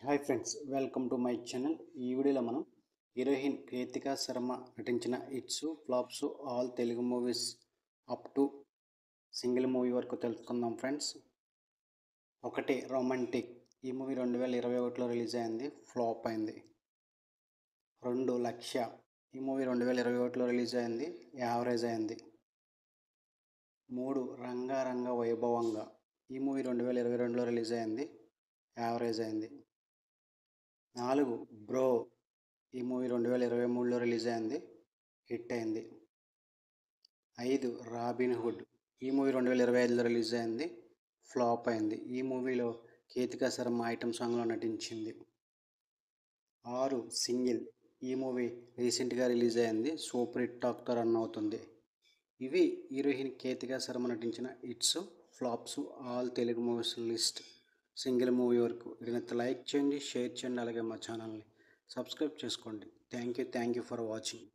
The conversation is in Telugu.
Hi friends, welcome to my channel. ఈ వీడియోలో మనం హీరోయిన్ కీర్తికా శర్మ నటించిన hits flops all Telugu movies up to single movie వరకు తెలుసుకుందాం ఫ్రెండ్స్. ఒకటి రొమాంటిక్. ఈ మూవీ 2021లో రిలీజ్ అయింది, ఫ్లాప్ అయింది. 2 లక్ష్య. ఈ మూవీ 2021లో రిలీజ్ అయింది, యావరేజ్ అయింది. 3 రంగారంగ వైభవంగా. ఈ మూవీ 2022లో రిలీజ్ అయింది, యావరేజ్ అయింది. 4 బ్రో. ఈ మూవీ 2023లో రిలీజ్ అయింది, హిట్ అయింది. 5 రాబిన్ హుడ్. ఈ మూవీ 2025లో రిలీజ్ అయింది, ఫ్లాప్ అయింది. ఈ మూవీలో కీర్తికా శర్మ ఐటమ్ సాంగ్లో నటించింది. 6 సింగిల్. ఈ మూవీ రీసెంట్గా రిలీజ్ అయింది, సూపర్ హిట్ టాక్తో రన్ అవుతుంది. ఇవి హీరోయిన్ కీర్తికా శర్మ నటించిన hits flops all Telugu movies list single movie వరకు. ఇది లైక్ చేయండి, షేర్ చేయండి, అలాగే మా ఛానల్ని సబ్స్క్రైబ్ చేసుకోండి. Thank you for watching.